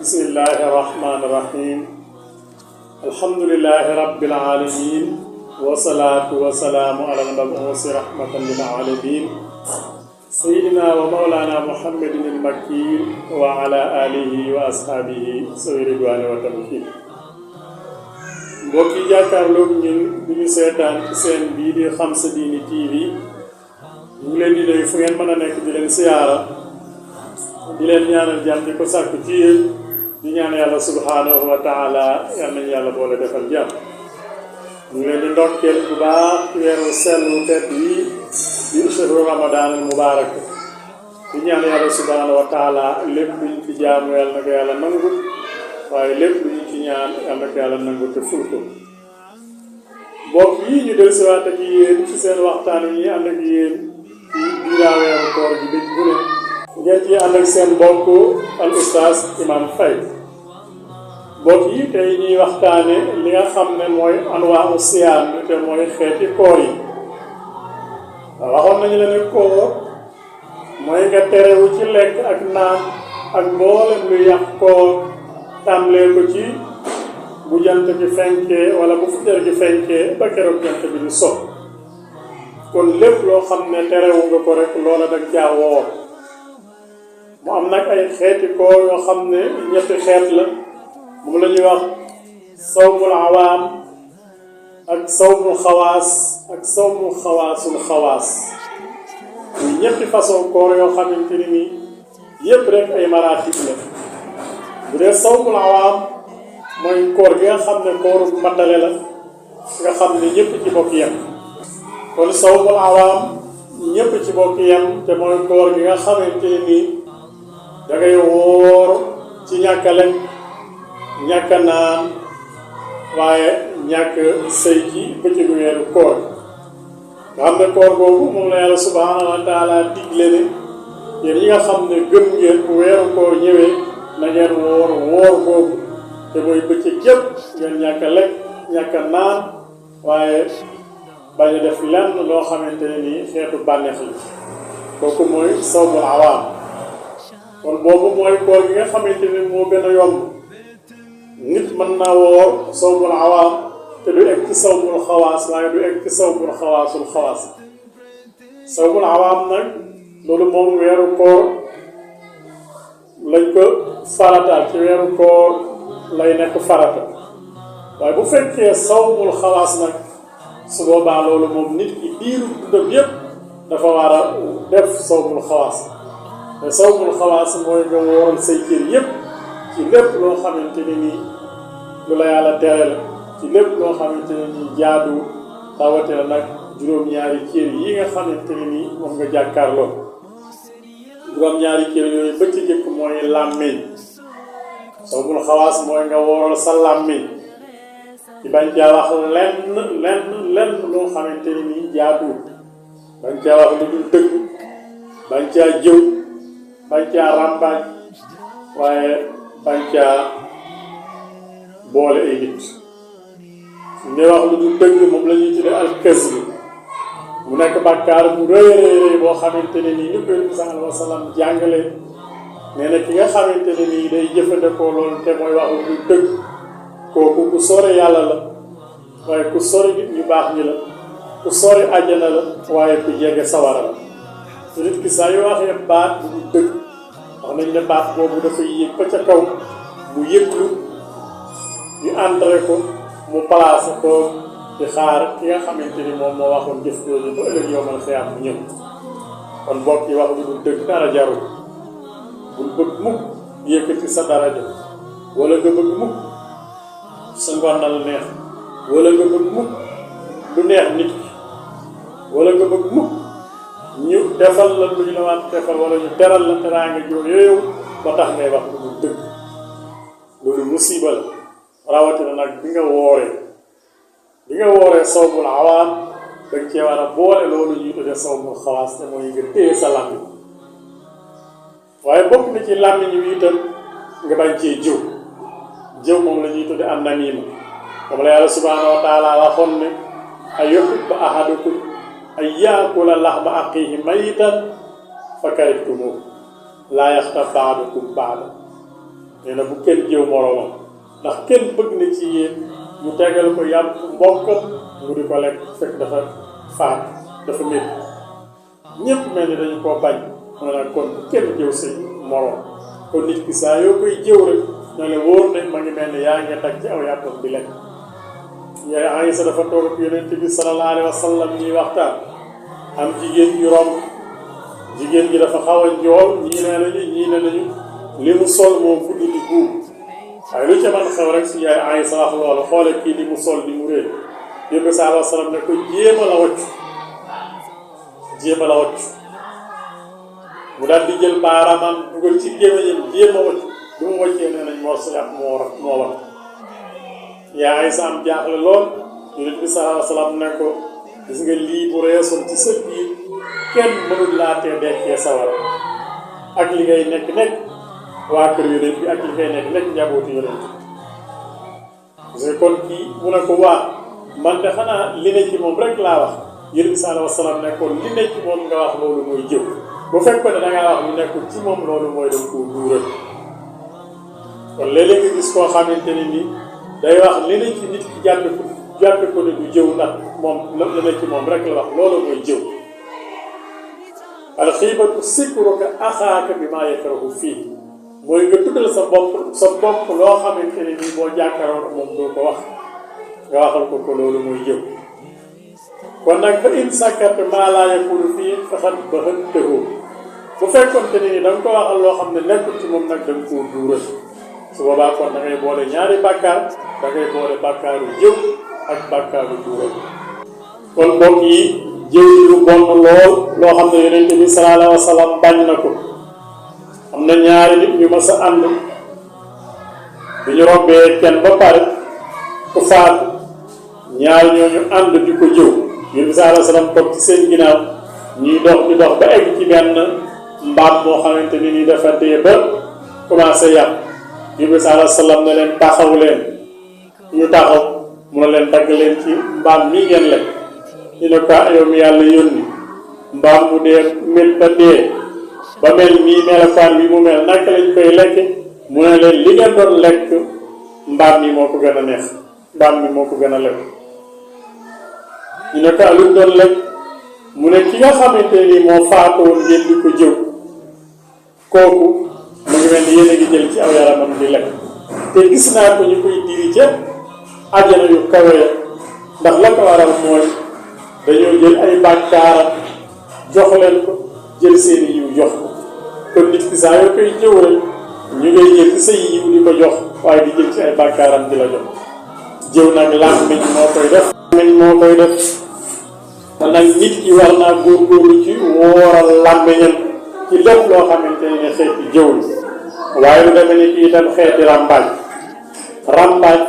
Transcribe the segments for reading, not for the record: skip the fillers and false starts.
bismillahi rahmaani rahim alhamdulillahi rabbil alamin wasalaatu wasalaamu ala al-mabuusi rahmatan lil alamin sayyidina wa mawlana muhammadin al-makki wa ala alihi wa ashaabihi sawi ridwaani wa tamkin mbokk yi jàkkaarloog ñun du ñu seetaan ci seen bii di Xam Sa Diine TV ñu ngi leen di nuyu fu ngeen mën a nekk di leen siyaara di leen ñaanal jàmm di ko sàkku ci yéen di ñaan yàlla subhaanahu wa taala yal nañu yàlla boole defal jàmm ñu ngi leen di ndokkeel bu baax weeru sellu tedd yi di shahru ramadan al mubarak di ñaan yàlla subhaanahu wa taala lépp luñ ci jaamu yàlla na ko yàlla nangu waaye lépp luñ ci ñaan yàlla na ko yàlla nangu te ful ko mbokk yi ñu del siwaat ak yéen ci seen waxtaan yi ànd ak yéen ci biiraa weeru koor gi bés bu ne ngeen ci ànd ak seen mbokk al ustaas Imam Faye mbokk yi tey ñuy waxtaane li nga xam ne mooy anwaa u siyaam te mooy xeeti koor yi waxoon nañu la ne koor mooy nga terewu ci lekk ak naan ak mboolem lu yàq koor tàmlee ko ci bu jant bi fenkee wala bu fajar gi fenkee ba keroog jant bi di so kon lépp loo xam ne terewu nga ko rek loola dag caa woor mu am nag ay xeeti koor yoo xam ne ñetti xeet la moom la ñuy wax sawmul awaam ak sawmul xawaas ak sawmul xawaasul xawaas muy ñetti façon koor yoo xamante ni nii yépp rek ay maratib la bu dee sawmul awaam mooy koor gi nga xam ne kooru matale la nga xam ne ñépp ci bokk yem kon sawmul awaam ñépp ci bokk yem te mooy koor gi nga xamante ni nii da ngay wóor ci ñàkk a lekk ñàkk a naan waaye ñàkk sëy ci bëccëgu weeru koor nga xam ne koor boobu moom la yàlla subhaanahu wa taala digle ne yéen yi nga xam ne gëm ngeen bu weeru koor ñëwee na ngeen wóor boobu te mooy bëccëg yëpp ngeen ñàkk a lekk ñàkk a naan waaye bañ a def lenn loo xamante ne nii xeetu bànneex la kooku mooy sawmul awaam kon boobu mooy koor gi nga xamante ne moo gën a yomb nit mën naa woor sawmul awaam te du egg ci sawmul xawaas waaye du egg ci sawmul xawaasul xawaas sawmul awaam nag loolu moom weeru koor lañ ko farataal ci weeru koor lay nekk farata waaye bu fekkee sawmul xawaas nag su boobaa loolu moom nit ki diiru dundam yépp dafa war a def sawmul xawaas te sawmul xawaas mooy nga wooral say cër yépp ci lépp loo xamante ne nii lu la yàlla tere la ci lépp loo xamante ne nii jaadu rawatina nag juróom-ñaari cër yi nga xamante ne nii moom nga jàkkaarloo juróom-ñaari cër yooyu ba ci jëkk mooy làmmiñ sawmul xawaas mooy nga wooral sa làmmiñ ci bañ caa wax lenn loo xamante ne nii jaadu bañ caa wax lu dul dëgg bañ caa jëw bañ caa ràmbaaj waaye bañ caa boole ay nit ne wax lu dul dëgg moom la ñuy tuddee al-kazb mu nekk bàkkaar bu rëy boo xamante ne nii ñu koy sallallahu alayhi wa sallam jàngale nee na ki nga xamante ne nii day jëfandikoo loolu te mooy wax lu dul dëgg kooku ku sore yàlla la waaye ku sore nit ñu baax ñi la ku sore àjjana la waaye ku jege sawara la su nit ki saa yoo waxee baat bu dul dëgg wax nañ ne baat boobu dafay yéeg ba ca kaw mu yëglu ñu entré ko mu placé ko di xaar ki nga xamante ni moom moo waxoon jëf jooju ba ëllëg yowmal xiyaam mu ñëw kon mbokk yi wax lu dul dëgg dara jarul bul bëgg mukk yëkkati sa daraja wala nga bëgg mukk sa ngonnal neex wala nga bëgg mukk lu neex nit ki wala nga bëgg mukk ñu defal la lu ñu la waat defal wala ñu teral la teraanga joo yooyu ba tax ngay wax lu dul dëgg loolu musiba la rawatina nag bi nga wooree sawmul awaam danga cee war a boole loolu ñuy tuddee sawmul xawaas te mooy nga téye sa làmmiñ waaye bokk na ci làmmiñ wi itam nga bañ cee jëw moom la ñuy tuddee an namiima moom la yàlla subhaanahu wa taala waxoon ne ayuhibbu ahadukum an yaakula laxma axiihi maytan fa karihtumuuh laa yaxtab ba'dukum ba'dan nee na bu kenn jëw moroomam ndax kenn bëgg na ci yéen ñu tegal ko yàpp mbokkam mu di ko lekk fekk dafa faat dafa métti ñépp mel ni dañu koo bañ mu ne nag kon bu kenn jëw sa moroom kon nit ki saa yoo koy jëw rek na la wóor ne ma ngi mel ni yaa ngi tag ci aw yàppam bi lekk yaay Aysa dafa toog ak yonent bi sallallahu alayhi wa sallam ñuy waxtaan am jigéen ñu romb jigéen ji dafa xaw a njool ñii ne nañu li mu sol moom gudd di buub waaye lu ca man xew rek su yaay Aysa wax loolu xoole kii li mu sol di mu réer yóbbu sallallahu alayhi wa sallam ne ko jéema la waccu mu daal di jël baaraamam dugal ci gémmiñam jéema waccu bi mu waccee nee nañ moo sa yàpp moo wat yaa Aysa am jaaxle lool yonent bi sallallahu alayhi wa sallam ne ko gis nga lii bu reesoon ci sa biir kenn mënul laa tee dekkee sawara ak li ngay nekk waa kër yonent bi ak li ngay nekk njabootu yonent parce que kon kii mu ne ko waa man de xanaa li ne ci moom rek laa wax yonent bi sallallahu alayhi wa sallam ne ko li ne ci moom nga wax loolu mooy jëw bu fekkoon ne dangaa wax lu nekkul ci moom loolu mooy dem koo duural kon léeg-léeg nga gis koo xamante ne ni day wax li ne ci nit ki jàppe ko ne du jëw ndax moom li ne ci moom rek la wax loolu mooy jëw alxiibatu sikruka axaaka bi maa yakrahu fii mooy nga tuddal sa bopp loo xamante ne nii boo jàkkaaroo moom doo ko wax nga waxal ko loolu mooy jëw kon nag fa in sakarta maa laa yakunu fii faqad bahantahu bu fekkoonte ne ni da nga ko waxal loo xam ne nekkul ci moom nag da nga koo duural su boobaa kon da ngay boole ñaari bàkkaar da ngay boole bàkkaaru jëw ak bàkkaaru duural kon mbokk yi jëw lu bon lool loo xam ne yonent bi sallallahu alayhi wa sallam bañ na ko am na ñaari nit ñu mas a ànd bi ñu robbee kenn ba pare ku faatu ñaari ñooñu ànd di ko jëw yonent bi sallallahu alayhi wa sallam toog ci seen ginnaaw ñuy dox di dox ba egg ci benn mbaam moo xamante ni ni dafa dee ba commencé yàpp yonent bi sallallahu alayhi wa sallam ne leen taxaw leen ñu taxaw mu ne leen dagg leen ci mbaam mii ngeen lekk ñu ne ko yow mi yàlla yónni mbaam mu dee mel ba dee ba mel nii melokaan bi mu mel naka lañ koy lekk mu ne leen li ngeen doon lekk mbaam mi moo ko gën a neex mbaam mi moo ko gën a lekk ñu ne ko luñ doon lekk mu ne ki nga xamante ni moo faatoon ngeen di ko jëw kooku mu ngi mel ni yéen a ngi jël ci aw yaramam di lekk te gis naa ko ñu koy diri ca àjjana yu kawe ndax la ko waral mooy dañoo jël ay bàkkaaram jox leen ko jël seeni yiw jox ko kon nit ki saa yoo koy jëw rek ñu ngay jël ci sa yiw di ko jox waaye di jël ci ay bàkkaaram di la jox jëw nag làmmiñ moo koy def te nag nit ki war naa góorgóorlu ci wóoral làmmiñam ci lépp loo xamante ne xeeti jëw la waaye lu demee ni kii itam xeeti ràmbaaj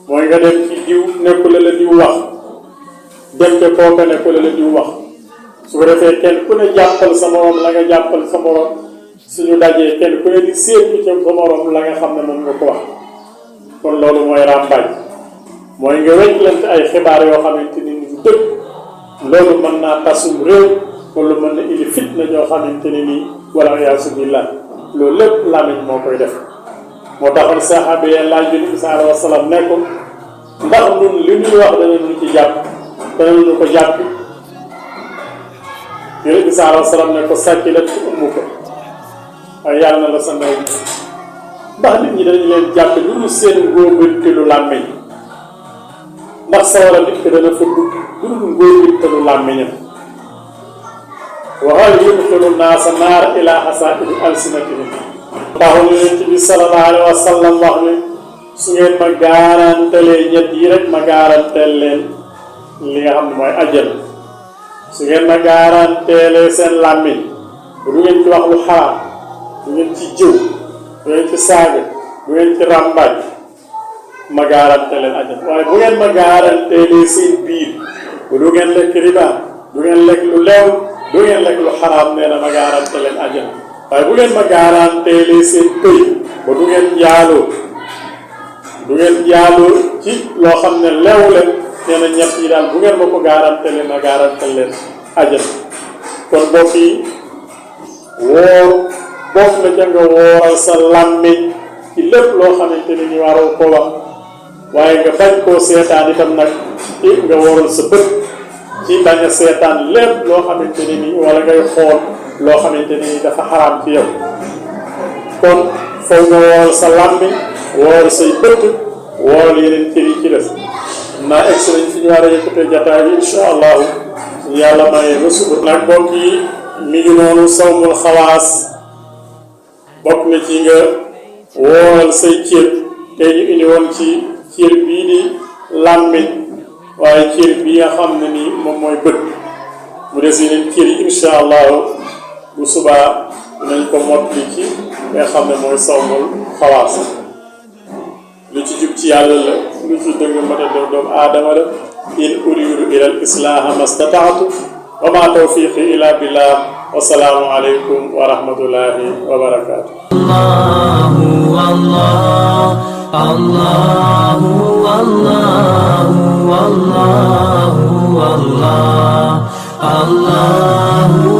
mooy nga dem ci diw nekku la diw wax dem te kooka nekku la diw wax su ko defee kenn ku ne jàppal sa morom la nga jàppal sa morom suñu dajee kenn ku ne di séentu ca sa morom la nga xam ne moom nga ko wax kon loolu mooy ràmbaaj mooy nga wecculante ay xibaar yoo xamante ni du dëgg loolu mën naa tasum réew loolu mën na indi fitna ñoo xamante ne nii wala yaasu billah loolu lépp làmmiñ moo koy def moo taxoon saxaaba yi laaj bi sallallahu alayhi wa sallam ne ko ndax ñun li ñuy wax danañu ci jàpp danañu ko jàpp yonent bi sallallahu alayhi wa sallam ne ko sakilat ummu ko ay yàlla na la sa ndey ndax nit ñi dañu leen jàpp lu ñu seen ngóobantelu làmmiñ ndax sawara nit ki dana fa dugg lu dul ngóobantelu làmmiñam wa hal yudxilu naasa naar ila hasaa'idi alsinatihim taxul yonent bi sallallahu alayhi wa sallam wax ne su ngeen ma garantelee ñett yi rek ma garanteel leen li nga xam ne mooy àjjana su ngeen ma garanteelee seen làmmiñ du ngeen ci wax lu xaraam du ngeen ci jëw du ngeen ci saaga du ngeen ci ràmbaaj ma garantee leen àjjana waaye bu ngeen ma garanteelee seen biir du ngeen lekk riba du ngeen lekk lu leew du ngeen lekk lu xaraam nee na ma garanté leen àjjana waaye bu ngeen ma garanté lee seen pëy ba du ngeen jaaloo ci loo xam ne leew leen nee na ñett yi daal bu ngeen ma ko garanté leen ma garanté leen àjjana kon mbokk yi woor bokk na ca nga wooral sa làmmiñ ci lépp loo xamante ni ñu waroo ko wax waaye nga bañ koo seetaan itam nag ci nga wooral sa bët ci bañ a seetaan lépp loo xamante ne nii wala ngay xool loo xamante ne nii dafa xaraam ci yow kon foog nga wooral sa làmmiñ wooral say bët wooral yeneen cër yi ci des naa egsi nañ fi ñu war a yëkkatee jataay bi insha allahu yàlla maye ba suba nag mbokk yi mi ngi noonu sawmul xawaas bokk na ci nga wooral say cër tey ñu indi woon ci cër bii di làmmiñ waaye cër bii nga xam ne nii moom mooy bët mu des yeneen cër yi insha allahu bu subaa dinañ ko mottali ci nga xam ne mooy sawmul xawaas lu ci jub ci yàlla la lu ci dëgg mata doomu aadama la in uridu ila al islaha mastataatu wa ma tawfiqi ila billah wa salaamu alaykum wa rahmatullahi wa barakatuh Allah